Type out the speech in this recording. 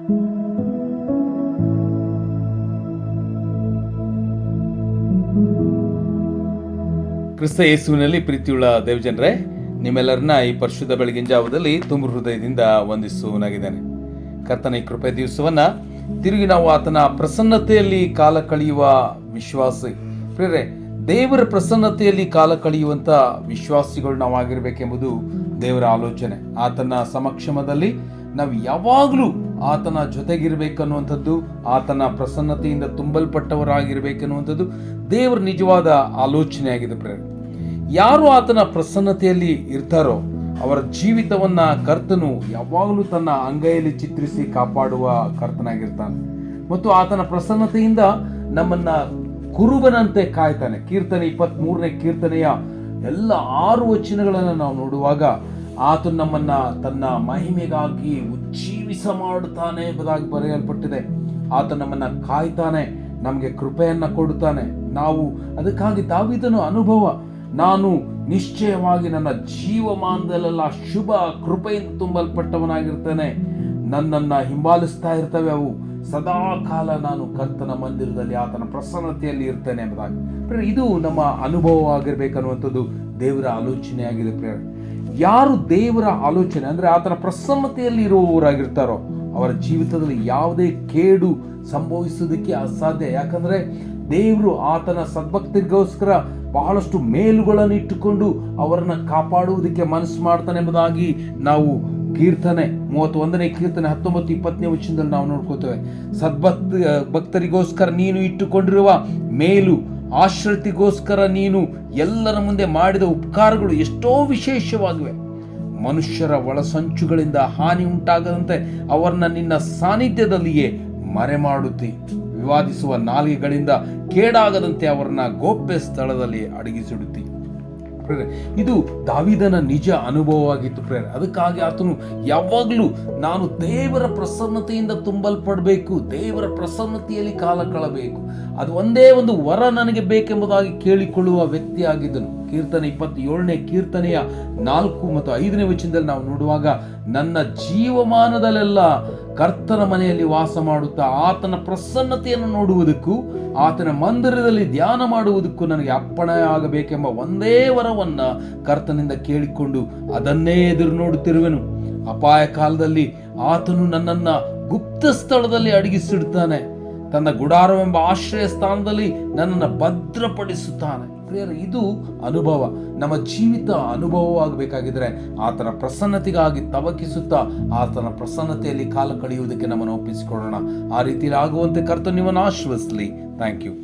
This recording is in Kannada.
ಕ್ರಿಸ್ತ ಯೇಸುವಿನಲ್ಲಿ ಪ್ರೀತಿಯುಳ್ಳ ದೇವಜನರೇ, ನಿಮ್ಮೆಲ್ಲರನ್ನ ಈ ಪರಿಶುದ್ಧ ಬೆಳಗಿನ ಜಾವದಲ್ಲಿ ತುಂಬ ಹೃದಯದಿಂದ ವಂದಿಸುವನಾಗಿದ್ದೇನೆ. ಕರ್ತನ ಈ ಕೃಪೆ ದಿವಸವನ್ನ ತಿರುಗಿ ನಾವು ಆತನ ಪ್ರಸನ್ನತೆಯಲ್ಲಿ ಕಾಲ ಕಳೆಯುವ ವಿಶ್ವಾಸಿ ಪ್ರಿಯರೇ, ದೇವರ ಪ್ರಸನ್ನತೆಯಲ್ಲಿ ಕಾಲ ಕಳೆಯುವಂತ ವಿಶ್ವಾಸಿಗಳು ನಾವಾಗಿರ್ಬೇಕೆಂಬುದು ದೇವರ ಆಲೋಚನೆ. ಆತನ ಸಮಕ್ಷಮದಲ್ಲಿ ನಾವು ಯಾವಾಗಲೂ ಆತನ ಜೊತೆಗಿರ್ಬೇಕನ್ನುವಂಥದ್ದು, ಆತನ ಪ್ರಸನ್ನತೆಯಿಂದ ತುಂಬಲ್ಪಟ್ಟವರಾಗಿರ್ಬೇಕನ್ನುವಂಥದ್ದು ದೇವರ ನಿಜವಾದ ಆಲೋಚನೆ ಆಗಿದೆ. ಪ್ರೇರೆ, ಯಾರು ಆತನ ಪ್ರಸನ್ನತೆಯಲ್ಲಿ ಇರ್ತಾರೋ ಅವರ ಜೀವಿತವನ್ನ ಕರ್ತನು ಯಾವಾಗಲೂ ತನ್ನ ಅಂಗೈಯಲ್ಲಿ ಚಿತ್ರಿಸಿ ಕಾಪಾಡುವ ಕರ್ತನಾಗಿರ್ತಾನೆ ಮತ್ತು ಆತನ ಪ್ರಸನ್ನತೆಯಿಂದ ನಮ್ಮನ್ನ ಕುರುಬನಂತೆ ಕಾಯ್ತಾನೆ. ಕೀರ್ತನೆ 23ನೇ ಕೀರ್ತನೆಯ ಎಲ್ಲ 6 ವಚನಗಳನ್ನು ನಾವು ನೋಡುವಾಗ ಆತನು ನಮ್ಮನ್ನ ತನ್ನ ಮಹಿಮೆಗಾಗಿ ಉಜ್ಜೀವಿಸ ಮಾಡುತ್ತಾನೆ ಎಂಬುದಾಗಿ ಬರೆಯಲ್ಪಟ್ಟಿದೆ. ಆತ ನಮ್ಮನ್ನ ಕಾಯ್ತಾನೆ, ನಮಗೆ ಕೃಪೆಯನ್ನ ಕೊಡುತ್ತಾನೆ. ನಾವು ಅದಕ್ಕಾಗಿ ದಾವೀದನ ಅನುಭವ, ನಾನು ನಿಶ್ಚಯವಾಗಿ ನನ್ನ ಜೀವಮಾನದಲ್ಲೆಲ್ಲ ಶುಭ ಕೃಪೆಯಿಂದ ತುಂಬಲ್ಪಟ್ಟವನಾಗಿರ್ತೇನೆ, ನನ್ನನ್ನ ಹಿಂಬಾಲಿಸ್ತಾ ಇರ್ತವೆ ಅವು, ಸದಾ ಕಾಲ ನಾನು ಕರ್ತನ ಮಂದಿರದಲ್ಲಿ ಆತನ ಪ್ರಸನ್ನತೆಯಲ್ಲಿ ಇರ್ತೇನೆ ಎಂಬುದಾಗಿ. ಇದು ನಮ್ಮ ಅನುಭವವಾಗಿರ್ಬೇಕನ್ನುವಂಥದ್ದು ದೇವರ ಆಲೋಚನೆ ಆಗಿದೆ. ಪ್ರೇರೆ, ಯಾರು ದೇವರ ಆಲೋಚನೆ ಅಂದ್ರೆ ಆತನ ಪ್ರಸನ್ನತೆಯಲ್ಲಿ ಇರುವವರಾಗಿರ್ತಾರೋ ಅವರ ಜೀವಿತದಲ್ಲಿ ಯಾವುದೇ ಕೇಡು ಸಂಭವಿಸುವುದಕ್ಕೆ ಅಸಾಧ್ಯ. ಯಾಕಂದ್ರೆ ದೇವರು ಆತನ ಸದ್ಭಕ್ತರಿಗೋಸ್ಕರ ಬಹಳಷ್ಟು ಮೇಲುಗಳನ್ನು ಇಟ್ಟುಕೊಂಡು ಅವರನ್ನ ಕಾಪಾಡುವುದಕ್ಕೆ ಮನಸ್ಸು ಮಾಡ್ತಾನೆ ಎಂಬುದಾಗಿ ನಾವು ಕೀರ್ತನೆ 31ನೇ ಕೀರ್ತನೆ 19-20ನೇ ವಚನದಲ್ಲಿ ನಾವು ನೋಡ್ಕೋತೇವೆ. ಭಕ್ತರಿಗೋಸ್ಕರ ನೀನು ಇಟ್ಟುಕೊಂಡಿರುವ ಮೇಲು, ಆಶ್ರಿತಿಗೋಸ್ಕರ ನೀನು ಎಲ್ಲರ ಮುಂದೆ ಮಾಡಿದ ಉಪಕಾರಗಳು ಎಷ್ಟೋ ವಿಶೇಷವಾಗಿವೆ. ಮನುಷ್ಯರ ಒಳಸಂಚುಗಳಿಂದ ಹಾನಿ ಉಂಟಾಗದಂತೆ ಅವರನ್ನ ನಿನ್ನ ಸಾನ್ನಿಧ್ಯದಲ್ಲಿಯೇ ಮರೆಮಾಡುತ್ತಿ, ವಿವಾದಿಸುವ ನಾಲಿಗೆಗಳಿಂದ ಕೇಡಾಗದಂತೆ ಅವರನ್ನ ಗೋಪ್ಯ ಸ್ಥಳದಲ್ಲಿ ಅಡಗಿಸಿಡುತ್ತಿ. ಇದು ದಾವೀದನ ನಿಜ ಅನುಭವವಾಗಿತ್ತು. ಪ್ರೇರೆ, ಅದಕ್ಕಾಗಿ ಆತನು ಯಾವಾಗಲೂ ನಾನು ದೇವರ ಪ್ರಸನ್ನತೆಯಿಂದ ತುಂಬಲ್ಪಡಬೇಕು, ದೇವರ ಪ್ರಸನ್ನತೆಯಲ್ಲಿ ಕಾಲ ಕಳಬೇಕು, ಅದು ಒಂದೇ ಒಂದು ವರ ನನಗೆ ಬೇಕೆಂಬುದಾಗಿ ಕೇಳಿಕೊಳ್ಳುವ ವ್ಯಕ್ತಿ ಆಗಿದ್ದನು. ಕೀರ್ತನೆ 27ನೇ ಕೀರ್ತನೆಯ 4 ಮತ್ತು 5ನೇ ವಚನದಲ್ಲಿ ನಾವು ನೋಡುವಾಗ, ನನ್ನ ಜೀವಮಾನದಲ್ಲೆಲ್ಲ ಕರ್ತನ ಮನೆಯಲ್ಲಿ ವಾಸ ಮಾಡುತ್ತಾ ಆತನ ಪ್ರಸನ್ನತೆಯನ್ನು ನೋಡುವುದಕ್ಕೂ ಆತನ ಮಂದಿರದಲ್ಲಿ ಧ್ಯಾನ ಮಾಡುವುದಕ್ಕೂ ನನಗೆ ಅಪ್ಪಣೆ ಆಗಬೇಕೆಂಬ ಒಂದೇ ವರವನ್ನ ಕರ್ತನಿಂದ ಕೇಳಿಕೊಂಡು ಅದನ್ನೇ ಎದುರು ನೋಡುತ್ತಿರುವೆನು. ಅಪಾಯ ಕಾಲದಲ್ಲಿ ಆತನು ನನ್ನನ್ನ ಗುಪ್ತ ಸ್ಥಳದಲ್ಲಿ ಅಡಗಿಸಿಡ್ತಾನೆ, ತನ್ನ ಗುಡಾರವೆಂಬ ಆಶ್ರಯ ಸ್ಥಾನದಲ್ಲಿ ನನ್ನನ್ನು ಭದ್ರಪಡಿಸುತ್ತಾನೆ. ಪ್ರಿಯರೇ, ಇದು ಅನುಭವ. ನಮ್ಮ ಜೀವಿತ ಅನುಭವವಾಗಬೇಕಾಗಿದ್ರೆ ಆತನ ಪ್ರಸನ್ನತೆಗಾಗಿ ತವಕಿಸುತ್ತಾ ಆತನ ಪ್ರಸನ್ನತೆಯಲ್ಲಿ ಕಾಲ ಕಳೆಯುವುದಕ್ಕೆ ನಮ್ಮನ್ನು ಒಪ್ಪಿಸಿಕೊಳ್ಳೋಣ. ಆ ರೀತಿಯಲ್ಲಿ ಆಗುವಂತೆ ಕರ್ತನು ನಿಮ್ಮನ್ನು ಆಶೀರ್ವದಿಸಲಿ. Thank you.